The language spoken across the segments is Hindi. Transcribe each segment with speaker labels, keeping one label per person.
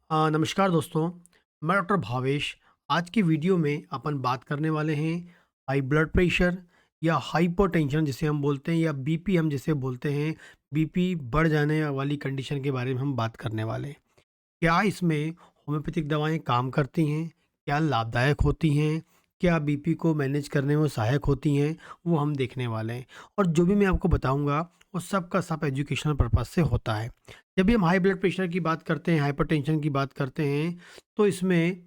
Speaker 1: नमस्कार दोस्तों, मैं डॉक्टर भावेश। आज की वीडियो में अपन बात करने वाले हैं हाई ब्लड प्रेशर या हाइपरटेंशन जिसे हम बोलते हैं या बीपी हम जिसे बोलते हैं, बीपी बढ़ जाने वाली कंडीशन के बारे में हम बात करने वाले हैं। क्या इसमें होम्योपैथिक दवाएँ काम करती हैं? क्या लाभदायक होती हैं? क्या बीपी को मैनेज करने में सहायक होती हैं? वो हम देखने वाले हैं। और जो भी मैं आपको बताऊँगा, वो सब का सब एजुकेशनल पर्पज़ से होता है। जब भी हम हाई ब्लड प्रेशर की बात करते हैं, हाइपरटेंशन की बात करते हैं, तो इसमें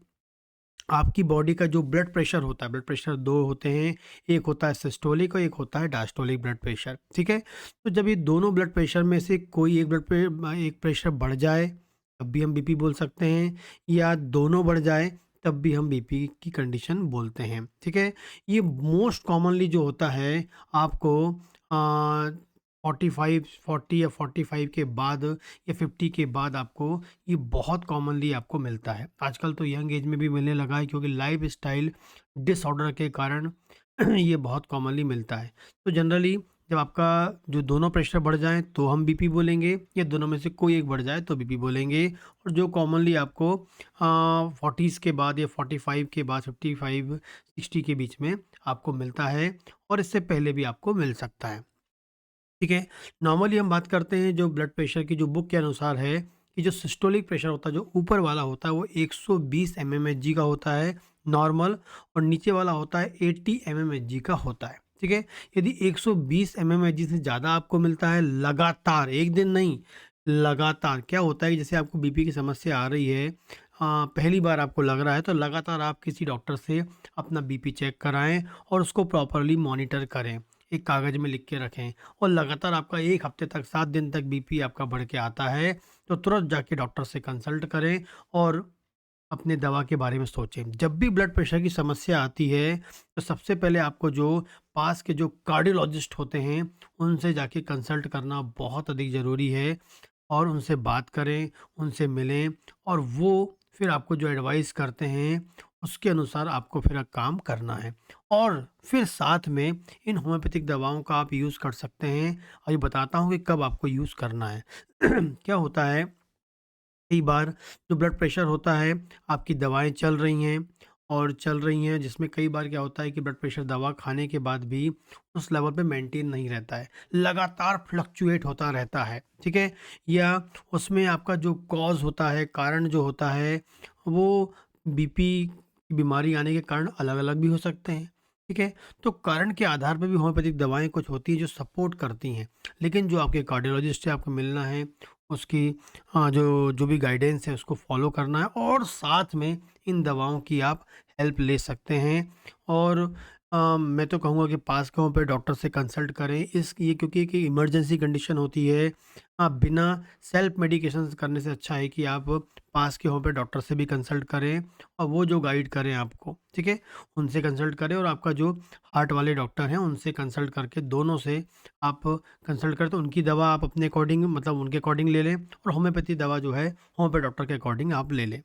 Speaker 1: आपकी बॉडी का जो ब्लड प्रेशर होता है, ब्लड प्रेशर 2 होते हैं, एक होता है सिस्टोलिक और एक होता है डायस्टोलिक ब्लड प्रेशर, ठीक है? तो जब ये दोनों ब्लड प्रेशर में से कोई एक प्रेशर बढ़ जाए, तब भी हम बीपी बोल सकते हैं, या दोनों बढ़ जाए, तब भी हम बीपी की कंडीशन बोलते हैं, ठीक है? ये मोस्ट कॉमनली जो होता है आपको अ, 45 40 या 45 के बाद या 50 के बाद आपको ये बहुत कॉमनली आपको मिलता है। आजकल तो यंग एज में भी मिलने लगा है क्योंकि लाइफ़स्टाइल डिसऑर्डर के कारण ये बहुत कॉमनली मिलता है। तो जनरली जब आपका जो दोनों प्रेशर बढ़ जाएँ तो हम बीपी बोलेंगे, या दोनों में से कोई एक बढ़ जाए तो बीपी बोलेंगे। और जो कॉमनली आपको 40s के बाद या 45 के बाद 55 60 के बीच में आपको मिलता है, और इससे पहले भी आपको मिल सकता है। ठीक है। नॉर्मली हम बात करते हैं जो ब्लड प्रेशर की जो बुक के अनुसार है कि जो सिस्टोलिक प्रेशर होता है, जो ऊपर वाला होता है, वो 120 mmHg का होता है नॉर्मल, और नीचे वाला होता है 80 mmHg का होता है। ठीक है। यदि 120 mmHg से ज़्यादा आपको मिलता है लगातार, एक दिन नहीं, लगातार, क्या होता है कि जैसे आपको बीपी की समस्या आ रही है, पहली बार आपको लग रहा है, तो लगातार आप किसी डॉक्टर से अपना बीपी चेक कराएं और उसको प्रॉपरली मॉनिटर करें, एक कागज़ में लिख के रखें। और लगातार आपका 1 हफ्ते तक, 7 दिन तक बीपी आपका बढ़ के आता है, तो तुरंत जाके डॉक्टर से कंसल्ट करें और अपने दवा के बारे में सोचें। जब भी ब्लड प्रेशर की समस्या आती है, तो सबसे पहले आपको जो पास के जो कार्डियोलॉजिस्ट होते हैं, उनसे जाके कंसल्ट करना बहुत अधिक ज़रूरी है। और उनसे बात करें, उनसे मिलें, और वो फिर आपको जो एडवाइस करते हैं, उसके अनुसार आपको फिर काम करना है। और फिर साथ में इन होम्योपैथिक दवाओं का आप यूज़ कर सकते हैं, और ये बताता हूँ कि कब आपको यूज़ करना है। क्या होता है, कई बार जो ब्लड प्रेशर होता है, आपकी दवाएँ चल रही हैं और चल रही हैं, जिसमें कई बार क्या होता है कि ब्लड प्रेशर दवा खाने के बाद भी उस लेवल पे मेंटेन नहीं रहता है, लगातार फ्लक्चुएट होता रहता है, ठीक है? या उसमें आपका जो कॉज़ होता है, कारण जो होता है, वो बीपी की बीमारी आने के कारण अलग-अलग भी हो सकते हैं, ठीक है? तो कारण के आधार पे भी होम्योपैथिक दवाएँ कुछ होती हैं जो सपोर्ट करती हैं, लेकिन जो आपके कार्डियोलॉजिस्ट से आपको मिलना है, उसकी जो जो भी गाइडेंस है उसको फॉलो करना है, और साथ में इन दवाओं की आप हेल्प ले सकते हैं। और मैं तो कहूँगा कि पास के हों पे डॉक्टर से कंसल्ट करें, इस ये क्योंकि एक इमरजेंसी कंडीशन होती है। बिना सेल्फ मेडिकेशन करने से अच्छा है कि आप पास के हों पे डॉक्टर से भी कंसल्ट करें, और वो जो गाइड करें आपको, ठीक है, उनसे कंसल्ट करें। और आपका जो हार्ट वाले डॉक्टर हैं उनसे कंसल्ट करके, दोनों से आप कंसल्ट करें, तो उनकी दवा आप अपने अकॉर्डिंग, मतलब उनके अकॉर्डिंग ले लें, और होम्योपैथी दवा जो है होम्योपैथ डॉक्टर के अकॉर्डिंग आप ले लें।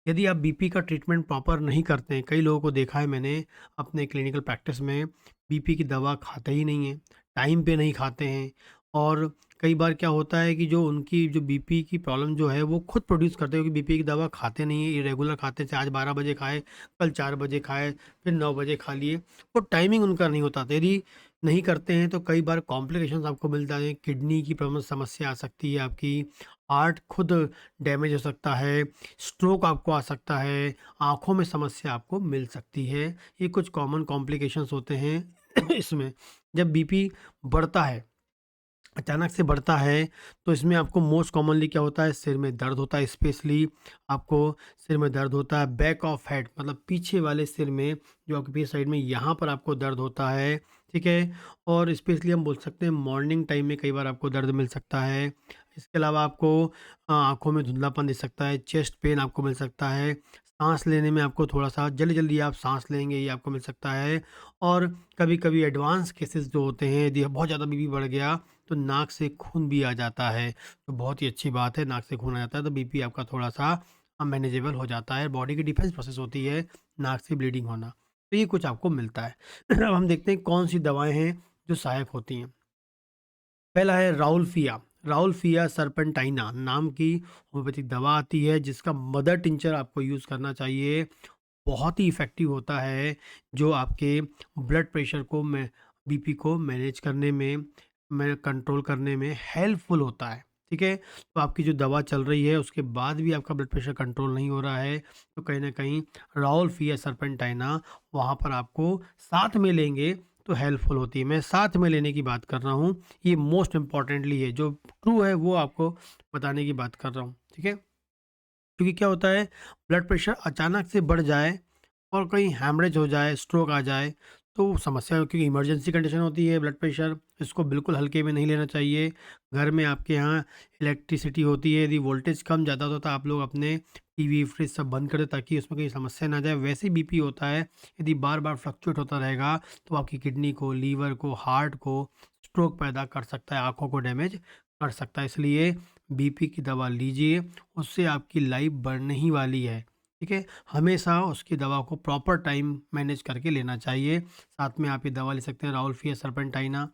Speaker 1: यदि आप बीपी का ट्रीटमेंट प्रॉपर नहीं करते हैं, कई लोगों को देखा है मैंने अपने क्लिनिकल प्रैक्टिस में, बीपी की दवा खाते ही नहीं हैं, टाइम पे नहीं खाते हैं। और कई बार क्या होता है कि जो उनकी जो बीपी की प्रॉब्लम जो है वो खुद प्रोड्यूस करते हैं, क्योंकि बीपी की दवा खाते नहीं हैं, इरेगुलर खाते हैं, आज 12 बजे खाए, कल 4 बजे खाए, फिर 9 बजे खा लिए, वो टाइमिंग उनका नहीं होता। तो यदि नहीं करते हैं तो कई बार कॉम्प्लिकेशंस आपको मिलता है, किडनी की प्रॉब्लम, समस्या आ सकती है आपकी, हार्ट खुद डैमेज हो सकता है, स्ट्रोक आपको आ सकता है, आँखों में समस्या आपको मिल सकती है। ये कुछ कॉमन कॉम्प्लिकेशंस होते हैं इसमें। जब बीपी बढ़ता है, अचानक से बढ़ता है, तो इसमें आपको मोस्ट कॉमनली क्या होता है, सिर में दर्द होता है, स्पेशली आपको सिर में दर्द होता है, बैक ऑफ हेड, मतलब पीछे वाले सिर में, जो आपके पीछे साइड में, यहाँ पर आपको दर्द होता है, ठीक है? और स्पेशली हम बोल सकते हैं मॉर्निंग टाइम में कई बार आपको दर्द मिल सकता है। इसके अलावा आपको आँखों में धुंधलापन दिख सकता है, चेस्ट पेन आपको मिल सकता है, साँस लेने में आपको थोड़ा-सा जल्दी-जल्दी आप साँस लेंगे, ये आपको मिल सकता है। और कभी-कभी एडवांस केसेस जो होते हैं, यदि बहुत ज़्यादा बीपी बढ़ गया, तो नाक से खून भी आ जाता है, तो बहुत ही अच्छी बात है, नाक से खून आ जाता है तो बीपी आपका थोड़ा-सा मैनेजेबल हो जाता है। बॉडी की डिफेंस प्रोसेस होती है नाक से ब्लीडिंग होना, तो ये कुछ आपको मिलता है। अब हम देखते हैं कौन-सी दवाएँ हैं जो सहायक होती हैं। पहला है राउल्फिया। राउल्फिया सर्पेंटाइना नाम की होम्योपैथिक दवा आती है, जिसका मदर टिंचर आपको यूज़ करना चाहिए। बहुत ही इफ़ेक्टिव होता है, जो आपके ब्लड प्रेशर को बीपी को मैनेज करने में कंट्रोल करने में हेल्पफुल होता है। ठीक है? तो आपकी जो दवा चल रही है उसके बाद भी आपका ब्लड प्रेशर कंट्रोल नहीं हो रहा है, तो कहीं न कहीं राउल्फिया सर्पेंटाइना वहाँ पर आपको साथ में लेंगे तो हेल्पफुल होती है। मैं साथ में लेने की बात कर रहा हूँ, ये मोस्ट इम्पोर्टेंटली है, जो ट्रू है वो आपको बताने की बात कर रहा हूँ। ठीक है? क्योंकि क्या होता है, ब्लड प्रेशर अचानक से बढ़ जाए और कहीं हैमरेज हो जाए, स्ट्रोक आ जाए, तो समस्या, क्योंकि इमरजेंसी कंडीशन होती है ब्लड प्रेशर, इसको बिल्कुल हल्के में नहीं लेना चाहिए। घर में आपके यहाँ इलेक्ट्रिसिटी होती है, यदि वोल्टेज कम ज़्यादा होता है तो आप लोग अपने टीवी, फ्रिज सब बंद कर दें ताकि उसमें कहीं समस्या ना जाए। वैसे ही बीपी होता है, यदि बार-बार फ्लक्चुएट होता रहेगा तो आपकी किडनी को, लीवर को, हार्ट को स्ट्रोक पैदा कर सकता है, आँखों को डैमेज कर सकता है। इसलिए बीपी की दवा लीजिए, उससे आपकी लाइफ बढ़ने ही वाली है। ठीक है? हमेशा उसकी दवा को प्रॉपर टाइम मैनेज करके लेना चाहिए। साथ में आप ये दवा ले सकते हैं राउल्फिया सर्पेंटाइना।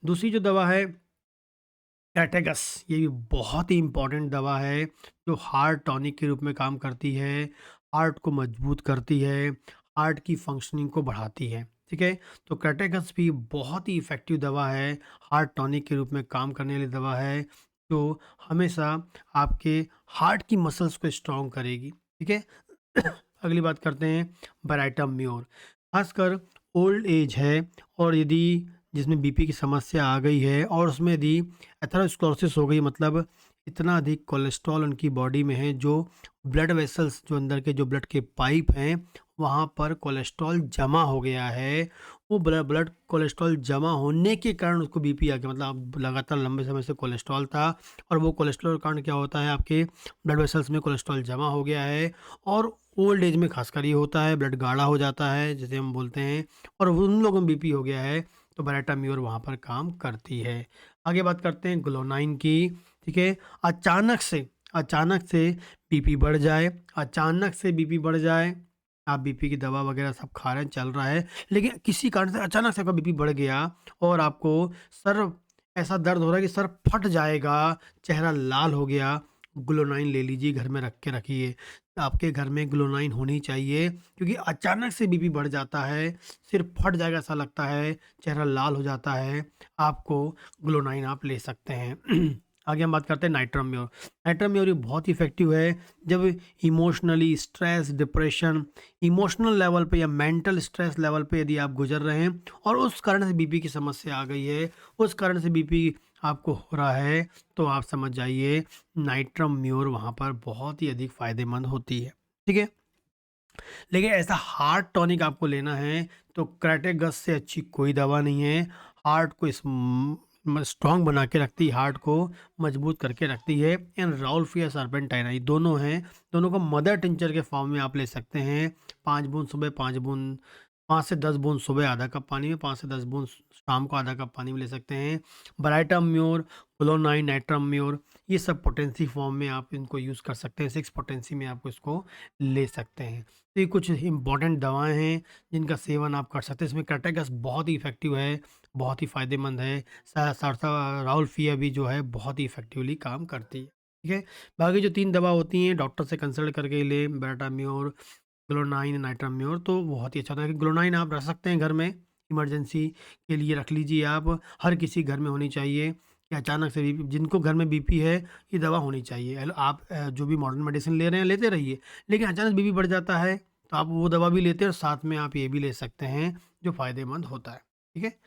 Speaker 1: दूसरी जो दवा है कैटेगस, ये भी बहुत ही इम्पोर्टेंट दवा है, जो हार्ट टॉनिक के रूप में काम करती है, हार्ट को मजबूत करती है, हार्ट की फंक्शनिंग को बढ़ाती है। ठीक है? तो कैटेगस भी बहुत ही इफ़ेक्टिव दवा है, हार्ट टॉनिक के रूप में काम करने वाली दवा है, जो हमेशा आपके हार्ट की मसल्स को स्ट्रॉन्ग करेगी। ठीक है? अगली बात करते हैं बराइटम म्योर। खासकर ओल्ड एज है और यदि जिसमें बीपी की समस्या आ गई है और उसमें यदि एथेरोस्क्लेरोसिस हो गई, मतलब इतना अधिक कोलेस्ट्रॉल उनकी बॉडी में है, जो ब्लड वेसल्स, जो अंदर के जो ब्लड के पाइप हैं, वहाँ पर कोलेस्ट्रॉल जमा हो गया है। वो ब्लड कोलेस्ट्रॉल जमा होने के कारण उसको बीपी आ गया, मतलब आप लगातार लंबे समय से कोलेस्ट्रॉल था और वो कोलेस्ट्रॉल के कारण क्या होता है, आपके ब्लड वेसल्स में कोलेस्ट्रॉल जमा हो गया है और ओल्ड एज में खासकर ये होता है, ब्लड गाढ़ा हो जाता है जिसे हम बोलते हैं, और उन लोगों में बीपी हो गया है तो बराटाम्योर वहाँ पर काम करती है। आगे बात करते हैं ग्लोनाइन की। ठीक है? अचानक से बीपी बढ़ जाए, अचानक से बीपी बढ़ जाए, आप बीपी की दवा वगैरह सब खा रहे हैं, चल रहा है, लेकिन किसी कारण से अचानक से आपका बीपी बढ़ गया और आपको सर ऐसा दर्द हो रहा है कि सर फट जाएगा, चेहरा लाल हो गया, ग्लोनाइन ले लीजिए, घर में रख के रखिए। आपके घर में ग्लोनाइन होनी चाहिए, क्योंकि अचानक से बीपी बढ़ जाता है, सिर फट जाएगा ऐसा लगता है, चेहरा लाल हो जाता है, आपको ग्लोनाइन आप ले सकते हैं। आगे हम बात करते हैं नाइट्रम्योर। नाइट्रम्योर ये बहुत इफ़ेक्टिव है जब emotionally stress, depression, emotional level पे या मेंटल स्ट्रेस लेवल पे यदि आप गुजर रहे हैं और उस कारण से बीपी की समस्या आ गई है, उस कारण से बीपी आपको हो रहा है, तो आप समझ जाइए नाइट्रम्योर वहाँ पर बहुत ही अधिक फ़ायदेमंद होती है। ठीक है? लेकिन ऐसा हार्ट टॉनिक आपको लेना है तो क्रेटेगस से अच्छी कोई दवा नहीं है। हार्ट को स्ट्रॉन्ग बना के रखती है, हार्ट को मजबूत करके रखती है। एंड राउल्फिया सर्पेंटाइना, ये दोनों हैं, दोनों को मदर टिंचर के फॉर्म में आप ले सकते हैं। 5 बूंद सुबह, 5 बूंद, 5 से 10 बूंद सुबह आधा कप पानी में, 5 से 10 बूंद शाम को आधा कप पानी में ले सकते हैं। बराइटाम्योर, क्लोनाइन, नाइट्रम्योर, ये सब पोटेंसी फॉर्म में आप इनको यूज़ कर सकते हैं। 6 पोटेंसी में आप इसको ले सकते हैं। तो ये कुछ इंपॉर्टेंट दवाएं हैं जिनका सेवन आप कर सकते हैं। इसमें कैटेगस बहुत ही इफ़ेक्टिव है, बहुत ही फ़ायदेमंद है। सारसा राउल्फिया भी जो है बहुत ही इफ़ेक्टिवली काम करती है। ठीक है? बाकी जो 3 दवा होती हैं डॉक्टर से कंसल्ट करके लें, बेटाम्योर, ग्लोनाइन, नाइट्रम्योर, तो बहुत ही अच्छा होता है कि ग्लोनाइन आप रख सकते हैं घर में, इमरजेंसी के लिए रख लीजिए आप। हर किसी घर में होनी चाहिए कि अचानक से बीपी, जिनको घर में बीपी है, ये दवा होनी चाहिए। आप जो भी मॉडर्न मेडिसिन ले रहे हैं लेते रहिए, लेकिन अचानक बीपी बढ़ जाता है तो आप वो दवा भी लेते हैं और साथ में आप ये भी ले सकते हैं, जो फ़ायदेमंद होता है। ठीक है?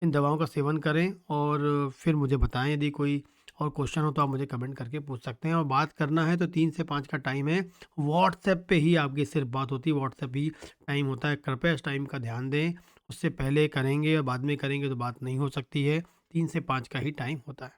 Speaker 1: इन दवाओं का सेवन करें और फिर मुझे बताएं, यदि कोई और क्वेश्चन हो तो आप मुझे कमेंट करके पूछ सकते हैं। और बात करना है तो 3 से 5 का टाइम है, व्हाट्सएप पे ही आपकी सिर्फ बात होती है, व्हाट्सएप ही टाइम होता है। कृपया इस टाइम का ध्यान दें, उससे पहले करेंगे और बाद में करेंगे तो बात नहीं हो सकती है। 3 से 5 का ही टाइम होता है।